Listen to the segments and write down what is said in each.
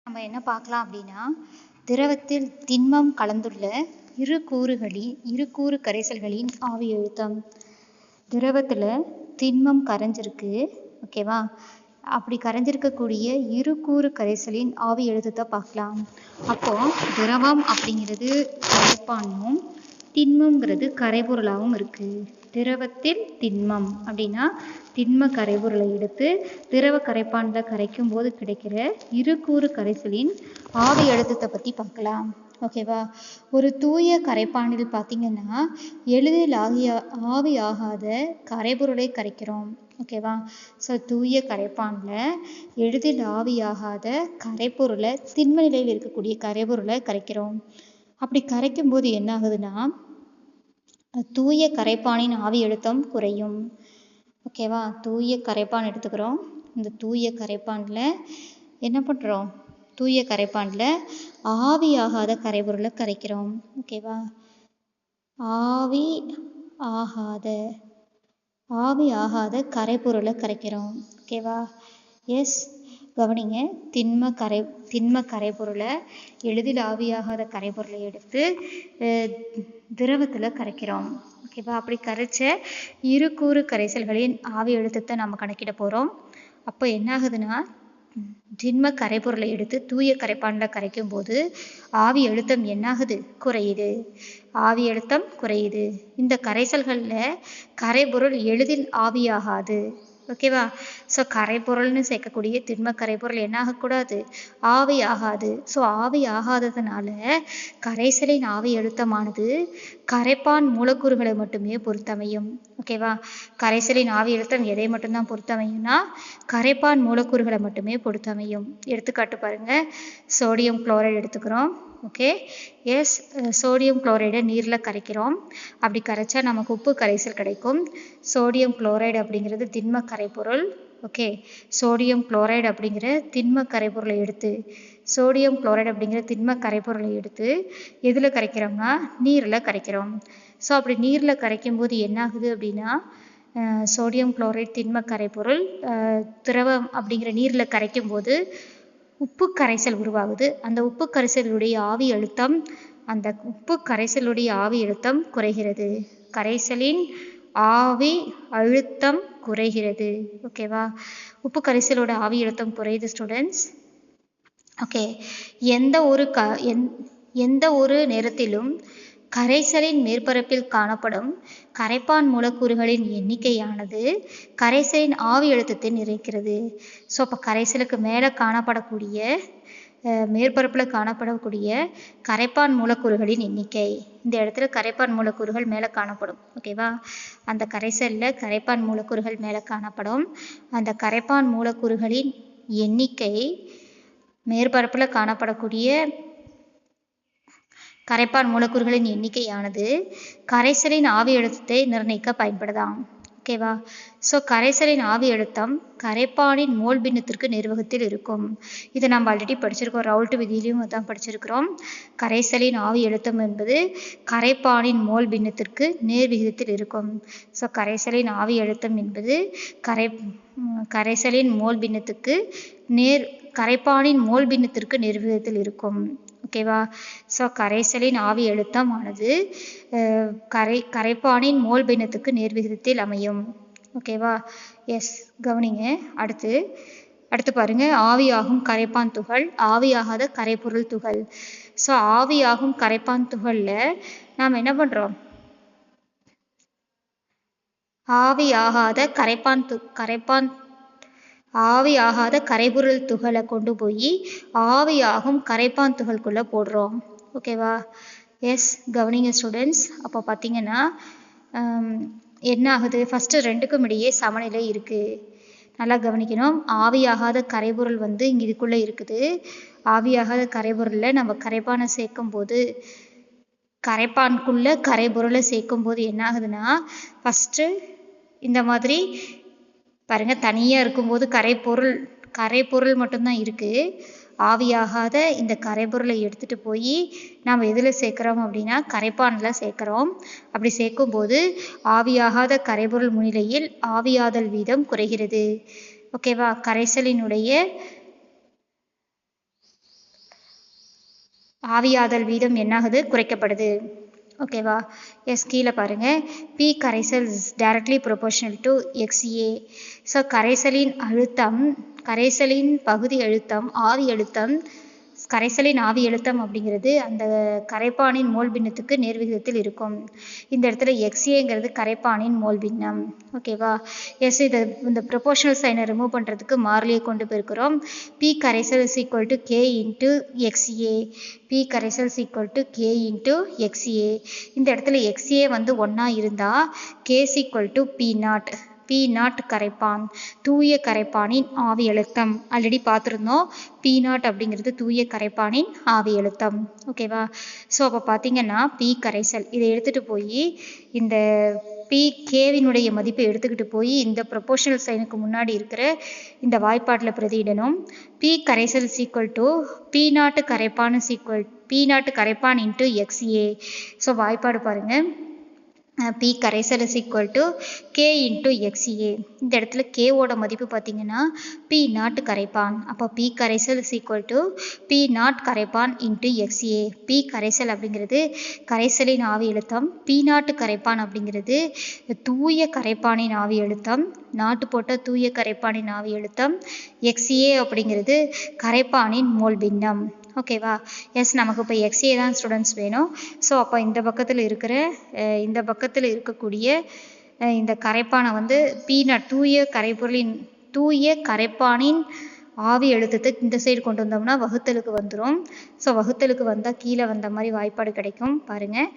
நம்ம என்ன பார்க்கலாம் அப்படின்னா, திரவத்தில் திண்மம் கலந்துள்ள இரு கூறு கரைசல்களின் ஆவி அழுத்தம். திரவத்தில் திண்மம் கரைஞ்சிருக்கு, ஓகேவா? அப்படி கரைஞ்சிருக்கக்கூடிய இரு கூறு கரைசலின் ஆவி அழுத்தத்தை பார்க்கலாம். அப்போ திரவம் அப்படிங்கிறது கரைப்பானும் திண்மங்கிறது கரைபொருளாகவும் இருக்கு. திரவத்தில் திண்மம் அப்படின்னா திண்ம கரைபொருளை எடுத்து திரவ கரைப்பானில் கரைக்கும் போது கிடைக்கிற இரு கூறு கரைசலின் ஆவி அழுத்தத்தை பற்றி பார்க்கலாம், ஓகேவா? ஒரு தூய கரைப்பானில் பார்த்தீங்கன்னா எளிதில் ஆவி ஆகாத கரைபொருளை கரைக்கிறோம், ஓகேவா? ஸோ தூய கரைப்பானில் எளிதில் ஆவியாகாத கரைப்பொருளை திண்ம நிலையில் இருக்கக்கூடிய கரைபொருளை கரைக்கிறோம். அப்படி கரைக்கும் போது என்ன ஆகுதுன்னா தூய கரைப்பானின் ஆவி அழுத்தம் குறையும், ஓகேவா? தூய கரைப்பான் எடுத்துக்கிறோம். இந்த தூய கரைப்பானில் என்ன பண்ணுறோம்? தூய கரைப்பானில் ஆவியாகாத கரைபொருளை கரைக்கிறோம், ஓகேவா? ஆவி ஆகாத கரைபொருளை கரைக்கிறோம், ஓகேவா? எஸ், கவனிங்க. திண்ம கரைபொருளை எளிதில் ஆவியாகாத கரைபொருளை எடுத்து திரவத்தில் கரைக்கிறோம், ஓகேவா? அப்படி கரைச்ச இரு கூறு கரைசல்களின் ஆவி அழுத்தத்தை நம்ம கணக்கிட போகிறோம். அப்போ என்ன ஆகுதுன்னா திண்ம கரைபொருளை எடுத்து தூய கரைப்பானில் கரைக்கும் போது ஆவி அழுத்தம் என்னாகுது? குறையுது. ஆவி அழுத்தம் குறையுது. இந்த கரைசல்களில் கரைபொருள் எளிதில் ஆவியாகாது, ஓகேவா? ஸோ கரைபொருள்னு சேர்க்கக்கூடிய திண்ம கரைபொருள் என்ன ஆகக்கூடாது? ஆவி ஆகாது. ஸோ ஆவி ஆகாததுனால கரைசலின் ஆவி அழுத்தமானது கரைப்பான் மூலக்கூறுகளை மட்டுமே பொறுத்தமையும், ஓகேவா? கரைசலின் ஆவி அழுத்தம் எதை மட்டும்தான் பொறுத்தமையும்னா கரைப்பான் மூலக்கூறுகளை மட்டுமே பொறுத்தமையும். எடுத்துக்காட்டு பாருங்க, சோடியம் குளோரைடு எடுத்துக்கிறோம், ஓகே? எஸ், சோடியம் குளோரைடை நீரில் கரைக்கிறோம். அப்படி கரைச்சா நமக்கு உப்பு கரைசல் கிடைக்கும். சோடியம் குளோரைடு அப்படிங்கிறது திண்ம கரைப்பொருள், ஓகே? சோடியம் குளோரைடு அப்படிங்கிற திண்ம கரைப்பொருளை எடுத்து எதில் கரைக்கிறோம்னா நீரில் கரைக்கிறோம். ஸோ அப்படி நீரில் கரைக்கும் போது என்ன ஆகுது அப்படின்னா சோடியம் குளோரைடு திண்ம கரைப்பொருள் திரவம் அப்படிங்கிற நீரில் கரைக்கும் போது உப்பு கரைசல் உருவாகுது. அந்த உப்பு கரைசலுடைய ஆவி அழுத்தம் குறைகிறது. கரைசலின் ஆவி அழுத்தம் குறைகிறது, ஓகேவா? உப்பு கரைசலோட ஆவி அழுத்தம் குறையுது ஸ்டூடெண்ட்ஸ், ஓகே? எந்த ஒரு நேரத்திலும் கரைசலின் மேற்பரப்பில் காணப்படும் கரைப்பான் மூலக்கூறுகளின் எண்ணிக்கையானது கரைசலின் ஆவி அழுத்தத்தை நிறைக்கிறது. ஸோ அப்போ கரைசலுக்கு மேலே மேற்பரப்பில் காணப்படக்கூடிய கரைப்பான் மூலக்கூறுகளின் எண்ணிக்கை, இந்த இடத்துல கரைப்பான் மூலக்கூறுகள் மேலே காணப்படும், ஓகேவா? அந்த கரைசலில் கரைப்பான் மூலக்கூறுகள் மேலே காணப்படும். அந்த கரைப்பான் மூலக்கூறுகளின் எண்ணிக்கை மேற்பரப்பில் காணப்படக்கூடிய கரைப்பான் மூலக்கூறுகளின் எண்ணிக்கையானது கரைசலின் ஆவி அழுத்தத்தை நிர்ணயிக்க பயன்படுதாம், ஓகேவா? ஸோ கரைசலின் ஆவி அழுத்தம் கரைப்பானின் மோல் பின்னத்திற்கு நேர்வகத்தில் இருக்கும். இதை நம்ம ஆல்ரெடி படிச்சிருக்கோம், ரவுல்ட் விதியிலையும் அதான் படிச்சிருக்கிறோம். கரைசலின் ஆவி அழுத்தம் என்பது கரைப்பானின் மோல் பின்னத்திற்கு நேர் விகிதத்தில் இருக்கும். ஸோ கரைசலின் ஆவி அழுத்தம் என்பது கரைப்பானின் மோல் பின்னத்திற்கு நேர் விகிதத்தில் இருக்கும், ஓகேவா? ஸோ கரைசலின் ஆவி அழுத்தம் ஆனது கரைப்பானின் மோல் பின்னத்துக்கு நேர்விகிதத்தில் அமையும், ஓகேவா? எஸ், கவனிங்க. அடுத்து பாருங்க, ஆவியாகும் கரைப்பான் துகள், ஆவியாகாத கரைபொருள் துகள். ஸோ ஆவியாகும் கரைப்பான் துகளில் நாம் என்ன பண்ணுறோம்? ஆவியாகாத கரைபொருள் துகளை கொண்டு போய் ஆவியாகும் கரைப்பான் துகள்குள்ளே போடுறோம், ஓகேவா? எஸ், கவனிங்க ஸ்டூடெண்ட்ஸ். அப்போ பார்த்தீங்கன்னா என்ன ஆகுது? ஃபஸ்ட்டு ரெண்டுக்கும் இடையே சமநிலை இருக்குது, நல்லா கவனிக்கணும். ஆவியாகாத கரைபொருள் இங்கே இதுக்குள்ளே இருக்குது. ஆவியாகாத கரைபொருளில் நம்ம கரைப்பானை சேர்க்கும்போது கரைப்பானுக்குள்ளே கரைபொருளை சேர்க்கும்போது என்ன ஆகுதுன்னா ஃபஸ்ட்டு இந்த மாதிரி பாருங்கள், தனியாக இருக்கும்போது கரைபொருள் மட்டும்தான் இருக்குது. ஆவியாகாத இந்த கரைபொருளை எடுத்துகிட்டு போய் நாம் எதில் சேர்க்குறோம் அப்படின்னா கரைப்பானில் சேர்க்குறோம். அப்படி சேர்க்கும்போது ஆவியாகாத கரைபொருள் முன்னிலையில் ஆவியாதல் வீதம் குறைகிறது, ஓகேவா? கரைசலினுடைய ஆவியாதல் வீதம் என்னாகுது, குறைக்கப்படுது. ஓகேவா? எஸ், கீழே பாருங்க. பி கரைசல் is directly proportional to XA. So கரைசலின் பகுதி அழுத்தம், ஆவி அழுத்தம், கரைசலின் ஆவி அழுத்தம் அப்படிங்கிறது அந்த கரைப்பானின் மோல் பின்னத்துக்கு நேர்விகிதத்தில் இருக்கும். இந்த இடத்துல எக்ஸ்ஏங்கிறது கரைப்பானின் மோல் பின்னம். ஓகேவா? எஸ், இந்த ப்ரொபோர்ஷனல் சைனை ரிமூவ் பண்ணுறதுக்கு மாறிலியை கொண்டு போயிருக்கிறோம். பி கரைசல் is equal to K into X A. P கரைசல் is equal to K into X A. இந்த இடத்துல எக்ஸ்ஏ வந்து 1 இருந்தால் K is equal to P naught. P not கரைப்பான், தூய கரைப்பானின் ஆவி அழுத்தம். ஆல்ரெடி பார்த்துருந்தோம். பி நாட் அப்படிங்கிறது தூய கரைப்பானின் ஆவி அழுத்தம். ஓகேவா? ஸோ அப்போ பார்த்தீங்கன்னா பி கரைசல் இதை எடுத்துகிட்டு போய் இந்த பி கேவினுடைய மதிப்பை எடுத்துக்கிட்டு போய் இந்த ப்ரொபோர்ஷனல் சைனுக்கு முன்னாடி இருக்கிற இந்த வாய்ப்பாட்டில் பிரதியிடணும். பி கரைசல் ஈக்குவல் டு பி நாட்டு கரைப்பான் ஈக்குவல் பி நாட்டு கரைப்பான் இன்ட்டு எக்ஸ்ஏ. ஸோ வாய்ப்பாடு பாருங்கள். பி கரைசல் is equal to K into X A. இந்த இடத்துல கேவோட மதிப்பு பார்த்தீங்கன்னா பி நாட் கரைப்பான். அப்போ பி கரைசல் is equal to P not கரைப்பான் இன்ட்டு எக்ஸ்ஏ. பி கரைசல் அப்படிங்கிறது கரைசலின் ஆவி அழுத்தம், பி நாட்டு கரைப்பான் அப்படிங்கிறது தூய கரைப்பானின் ஆவி அழுத்தம், நாட்டு போட்ட தூய கரைப்பானின் ஆவி அழுத்தம், எக்ஸ்ஏ அப்படிங்கிறது கரைப்பானின் மோல் பின்னம். ஓகேவா? எஸ், நமக்கு இப்போ எக்ஸ்ஏ தான் ஸ்டூடெண்ட்ஸ் வேணும். ஸோ அப்போ இந்த பக்கத்தில் இருக்கக்கூடிய இந்த கரைப்பானை வந்து பீனட் தூய கரைப்பானின் ஆவி அழுத்தத்தை இந்த சைடு கொண்டு வந்தோம்னா வகுத்தலுக்கு வந்துடும். ஸோ வகுத்தலுக்கு வந்தால் கீழே வந்த மாதிரி வாய்ப்பாடு கிடைக்கும் பாருங்கள்.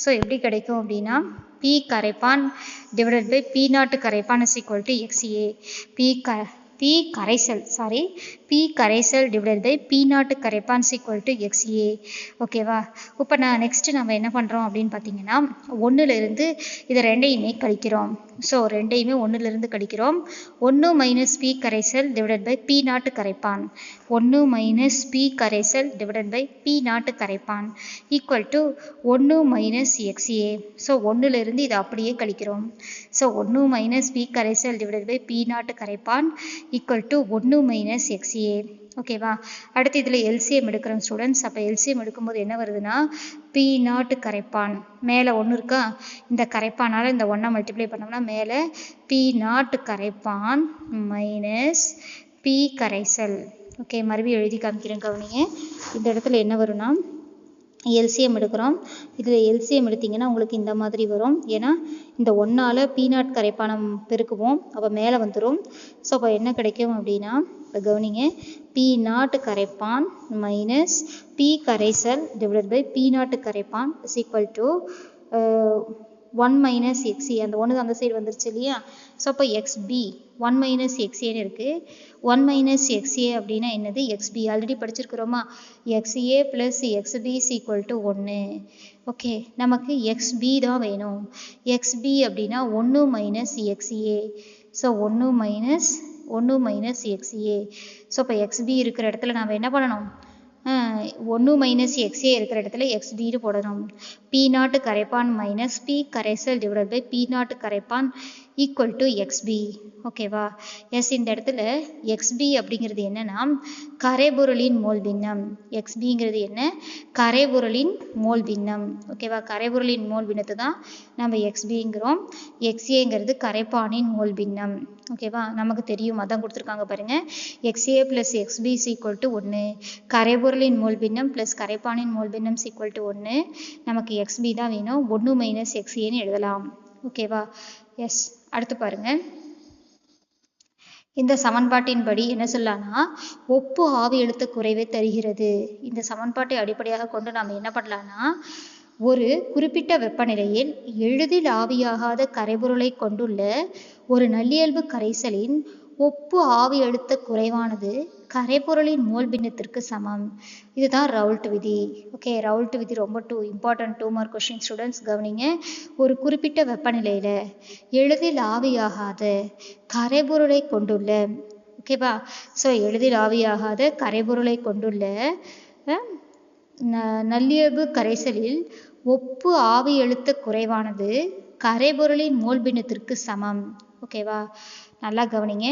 ஸோ எப்படி கிடைக்கும் அப்படின்னா பி கரைப்பான் டிவைடட் பை பி நாட்டு கரைப்பான் is equal to X A. P கரைசல் டிவைடட் பை பி நாட்டு கரைப்பான் ஈக்குவல் டு எக்ஸ்ஏ. ஓகேவா? இப்போ நெக்ஸ்ட்டு நம்ம என்ன பண்ணுறோம் அப்படின்னு பார்த்தீங்கன்னா 1லேருந்து இதை ரெண்டையுமே கழிக்கிறோம். ஸோ ரெண்டையுமே 1லேருந்து கழிக்கிறோம். 1 மைனஸ் பி கரைசல் டிவைடட் பை பி நாட்டு கரைப்பான், 1 மைனஸ் பி கரைசல் டிவைடட் பை பி நாட்டு கரைப்பான் equal to 1 minus X A. So 1லேருந்து இதை அப்படியே கழிக்கிறோம். ஸோ 1 மைனஸ் பி கரைசல் டிவைடட் பை பி நாட்டு கரைப்பான் ஈக்குவல் டு 1 மைனஸ் எக்ஸ்ஏ. ஓகேவா? அடுத்து இதில் எல்சிஎம் எடுக்கிறோம் ஸ்டூடெண்ட்ஸ். அப்போ எல்சிஎம் எடுக்கும்போது என்ன வருதுன்னா பி நாட்டு கரைப்பான் மேலே 1 இருக்கா, இந்த கரைப்பானால் இந்த 1 மல்டிப்ளை பண்ணோம்னா மேலே பி நாட்டு கரைப்பான் மைனஸ் பி கரைசல். ஓகே, மறுபடியும் எழுதி காமிக்கிறேன் கவனிங்க. இந்த இடத்துல என்ன வரும்னா எல்சிஎம் எடுக்கிறோம். இதில் எல்சிஎம் எடுத்திங்கன்னா உங்களுக்கு இந்த மாதிரி வரும். ஏன்னா இந்த 1ஆல் பி நாட் கரைப்பானம் பெருக்குவோம், அப்போ மேலே வந்துடும். ஸோ அப்போ என்ன கிடைக்கும் அப்படின்னா இப்போ கவனிங்க, பி நாட்டு கரைப்பான் மைனஸ் பி கரைசல் டிவைடட் பை பி நாட்டு கரைப்பான் is equal to 1 minus XA. அந்த 1 அந்த சைடு வந்துருச்சு இல்லையா? ஸோ அப்போ எக்ஸ்பி 1 மைனஸ் எக்ஸ்ஏன்னு இருக்குது. 1 மைனஸ் எக்ஸ்ஏ அப்படின்னா என்னது? எக்ஸ்பி ஆல்ரெடி படிச்சிருக்கிறோமா? X A plus X B is equal to 1. Okay, நமக்கு எக்ஸ்பி தான் வேணும். எக்ஸ்பி அப்படின்னா 1 minus X A. So 1 minus X A. So இப்போ எக்ஸ்பி இருக்கிற இடத்துல நாம் என்ன பண்ணணும்? 1 மைனஸ் எக்ஸ்ஏ இருக்கிற இடத்துல எக்ஸ்பின்னு போடணும். பி நாட்டு கரைப்பான் மைனஸ் பி கரைசல் டிவைடட் பை பி நாட்டு கரைப்பான் ஈக்குவல் டு எக்ஸ்பி. ஓகேவா? எஸ், இந்த இடத்துல எக்ஸ்பி அப்படிங்கிறது என்னன்னா கரைபொருளின் மோல் பின்னம். எக்ஸ்பிங்கிறது என்ன? கரைபொருளின் மோல் பின்னம். ஓகேவா? கரைபொருளின் மோல் பின்னத்தை தான் நம்ம எக்ஸ்பிங்கிறோம். எக்ஸ்ஏங்கிறது கரைப்பானின் மோல் பின்னம். ஓகேவா? நமக்கு தெரியும், அதான் கொடுத்துருக்காங்க பாருங்க. X A plus X B is equal to 1. கரைபொருளின் மோல் பின்னம் ப்ளஸ் கரைப்பானின் மோல் பின்னம் இஸ் ஈக்குவல் டு 1. நமக்கு எக்ஸ்பி தான் வேணும். 1 மைனஸ் எக்ஸ்ஏன்னு எழுதலாம். ஓகேவா? எஸ், அடுத்து பாருங்க. இந்த சமன்பாட்டின்படி என்ன சொல்லலாம்னா ஒப்பு ஆவி அழுத்த குறைவை தருகிறது. இந்த சமன்பாட்டை அடிப்படையாக கொண்டு நாம் என்ன பண்ணலாம்னா ஒரு குறிப்பிட்ட வெப்பநிலையில் எளிதில் ஆவியாகாத கரைபொருளை கொண்டுள்ள ஒரு நல்லியல்பு கரைசலின் ஒப்பு ஆவி அழுத்த குறைவானது கரைபொருளின் மோல் பின்னத்திற்கு சமம். இதுதான் ரவுல்ட் விதி. ஓகே, ரவுல்ட் விதி ரொம்ப இம்பார்ட்டன்ட் 2 மார்க் கொஸ்டின் ஸ்டூடெண்ட்ஸ் கவனிங்க. ஒரு குறிப்பிட்ட வெப்பநிலையில் எளிதில் ஆவியாகாத கரைபொருளை கொண்டுள்ள, ஓகேவா? ஸோ எளிதில் ஆவியாகாத கரைபொருளை கொண்டுள்ள நல்லியல்பு கரைசலில் ஒப்பு ஆவி அழுத்த குறைவானது கரைபொருளின் மோல் பின்னத்திற்கு சமம். ஓகேவா? நல்லா கவனிங்க.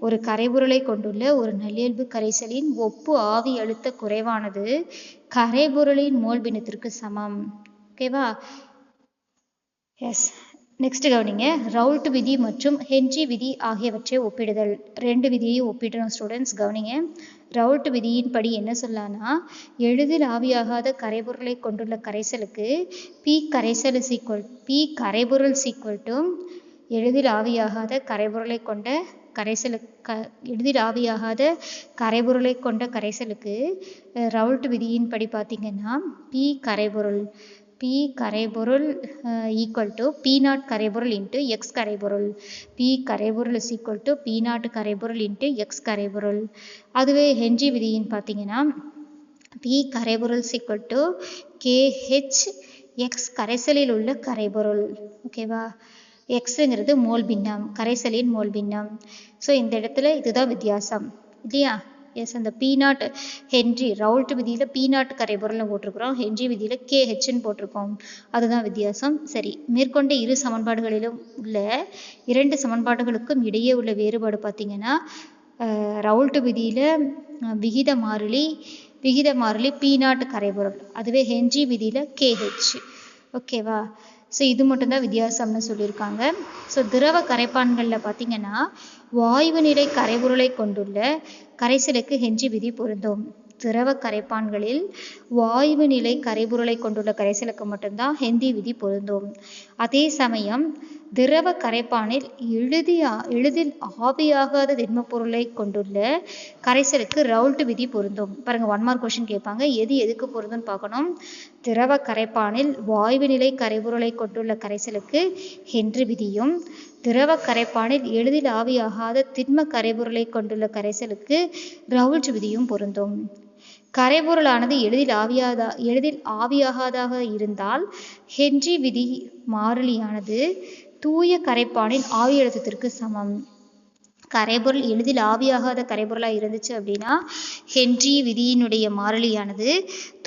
ஒரு கரைபொருளை கொண்டுள்ள ஒரு நல்லியல்பு கரைசலின் ஒப்பு ஆவி அழுத்த குறைவானது கரைபொருளின் மோல் பின்னத்திற்கு சமம். ஓகேவா? எஸ். நெக்ஸ்ட் கவனிங்க. ரவுல்ட் விதி மற்றும் ஹென்றி விதி ஆகியவற்றை ஒப்பிடுதல். ரெண்டு விதியையும் ஒப்பிடுறோம் ஸ்டூடெண்ட்ஸ். கவனிங்க. ரவுல்ட் விதியின் படி என்ன சொல்லலாம்னா, எளிதில் ஆவியாகாத கரைபொருளை கொண்டுள்ள கரைசலுக்கு பி கரைபொருள் ஈக்குவல் டு எளிதில் ஆவியாகாத கரைபொருளை கொண்ட கரைசலுக்கு ரவுல்ட் விதியின் படி பார்த்தீங்கன்னா பி கரைபொருள் ஈக்குவல் டு பி நாட் கரைபொருள் இன்ட்டு எக்ஸ் கரைபொருள். பி கரைபொருள் is equal to P naught கரைபொருள் இன்ட்டு எக்ஸ் கரைபொருள். அதுவே ஹென்றி விதியின் பார்த்தீங்கன்னா பி கரைபொருள் is equal to K H X கரைசலில் உள்ள கரைபொருள். ஓகேவா? எக்ஸுங்கிறது மோல் பின்னம், கரைசலின் மோல் பின்னம். ஸோ இந்த இடத்துல இதுதான் வித்தியாசம் இல்லையா? எஸ். அந்த பி நாட் ஹென்றி ரவுல்ட் விதியில் பி நாட் கரைபொருள்னு போட்டிருக்கிறோம், ஹென்றி விதியில் கேஹெச்ன்னு போட்டிருக்கோம். அதுதான் வித்தியாசம். சரி, மேற்கொண்ட இரு சமன்பாடுகளிலும் உள்ள இரண்டு சமன்பாடுகளுக்கும் இடையே உள்ள வேறுபாடு பார்த்தீங்கன்னா ரவுல்ட் விதியில் விகித மாறிலி பி நாட் கரைபொருள், அதுவே ஹென்றி விதியில் கேஹெச். ஓகேவா? ஸோ இது மட்டும்தான் வித்தியாசம்னு சொல்லியிருக்காங்க. ஸோ திரவ கரைப்பான்களில் பார்த்தீங்கன்னா வாயு நிலை கரைபொருளை கொண்டுள்ள கரைசலுக்கு ஹென்றி விதி பொருந்தும். திரவ கரைப்பான்களில் வாயு நிலை கரைபொருளை கொண்டுள்ள கரைசலுக்கு மட்டும்தான் ஹென்றி விதி பொருந்தும். அதே சமயம் திரவ கரைப்பானில் எளிதில் ஆவியாகாத திண்ம பொருளை கொண்டுள்ள கரைசலுக்கு ரவுல்ட் விதி பொருந்தும். பாருங்க, 1 மார்க் கொஸ்டின் கேட்பாங்க. எதுக்கு பொருந்தும்னு பார்க்கணும். திரவ கரைப்பானில் வாயு நிலை கரைபொருளை கொண்டுள்ள கரைசலுக்கு ஹென்றி விதியும், திரவ கரைப்பானில் எளிதில் ஆவியாகாத திண்ம கரைபொருளை கொண்டுள்ள கரைசலுக்கு ரவுல்ட் விதியும் பொருந்தும். கரைபொருளானது எளிதில் ஆவியாகாதாக இருந்தால் ஹென்றி விதி மாறிலியானது தூய கரைப்பானின் ஆவி அழுத்தத்திற்கு சமம். கரைபொருள் எளிதில் ஆவியாகாத கரைபொருளாக இருந்துச்சு அப்படின்னா ஹென்றி விதியினுடைய மாறிலியானது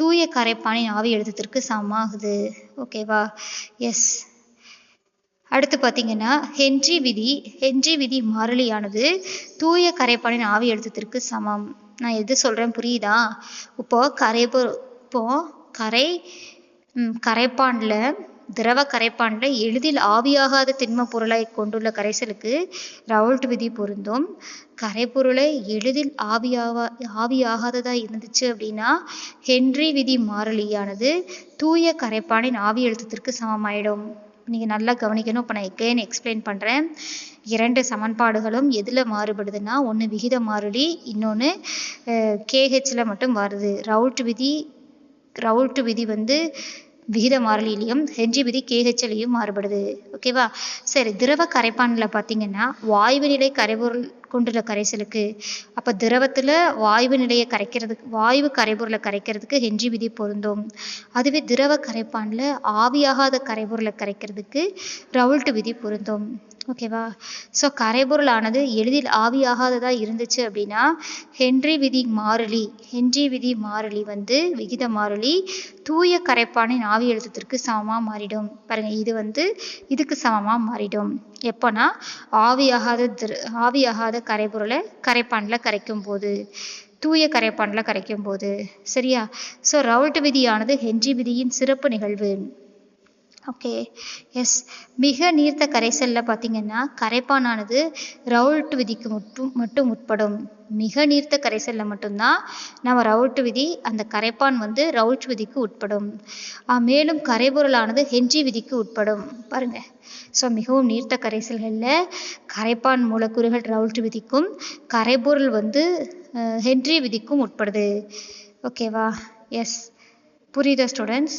தூய கரைப்பானின் ஆவி அழுத்தத்திற்கு சமமாகுது. ஓகேவா? எஸ். அடுத்து பார்த்தீங்கன்னா ஹென்றி விதி மாறிலியானது தூய கரைப்பானின் ஆவி அழுத்தத்திற்கு சமம். நான் எது சொல்கிறேன் புரியுதா? கரைப்பானில் திரவ கரைப்பானில் எளிதில் ஆவியாகாத திண்ம பொருளை கொண்டுள்ள கரைசலுக்கு ரவுல்ட் விதி பொருந்தும். கரைபொருளை எளிதில் ஆவியாகாததாக இருந்துச்சு அப்படின்னா ஹென்றி விதி மாறிலியானது தூய கரைப்பானின் ஆவி அழுத்தத்திற்கு சமமாயிடும். நீங்கள் நல்லா கவனிக்கணும். இப்போ நான் எகைன் எக்ஸ்பிளைன் பண்ணுறேன். இரண்டு சமன்பாடுகளும் எதில் மாறுபடுதுன்னா, ஒன்று விகித மாறிலி, இன்னொன்று கேஹெச்சில் மட்டும் வருது. ரவுல்ட் விதி வந்து விகித மாறிலியிலையும் ஹென்றி விதி கேஹெச்லையும் மாறுபடுது. ஓகேவா? சரி, திரவ கரைப்பானில் பார்த்தீங்கன்னா வாயு நிலை கரைபொருள் கொண்டுள்ள கரைசலுக்கு, அப்போ திரவத்தில் வாயு கரைபொருளை கரைக்கிறதுக்கு ஹென்றி விதி பொருந்தும். அதுவே திரவ கரைப்பானில் ஆவியாகாத கரைபொருளை கரைக்கிறதுக்கு ரவுல்ட் விதி பொருந்தும். ஓகேவா? ஸோ கரைபொருளானது எளிதில் ஆவியாகாததாக இருந்துச்சு அப்படின்னா ஹென்றி விதி மாறிலி வந்து விகித மாறிலி தூய கரைப்பானின் ஆவி அழுத்தத்திற்கு சமமாக மாறிடும். பாருங்க, இது வந்து இதுக்கு சமமாக மாறிடும். எப்போனா ஆவியாகாத கரைபொருளை கரைப்பானில் கரைக்கும் போது, தூய கரைப்பானில் கரைக்கும் போது. சரியா? ஸோ ரவுல்ட் விதியானது ஹென்றி விதியின் சிறப்பு நிகழ்வு. ஓகே. எஸ். மிக நீர்த்த கரைசலில் பார்த்தீங்கன்னா கரைப்பானானது ரவுல்ட் விதிக்கு மட்டும் உட்படும். மிக நீர்த்த கரைசலில் மட்டும்தான் நம்ம ரவுல்ட் விதி, அந்த கரைப்பான் வந்து ரவுல்ட் விதிக்கு உட்படும். மேலும் கரைபொருளானது ஹென்றி விதிக்கு உட்படும். பாருங்க, ஸோ மிகவும் நீர்த்த கரைசல்களில் கரைப்பான் மூலக்கூறுகள் ரவுல்ட் விதிக்கும், கரைபொருள் வந்து ஹென்றி விதிக்கும் உட்படுது. ஓகேவா? எஸ். புரியுதா ஸ்டூடெண்ட்ஸ்?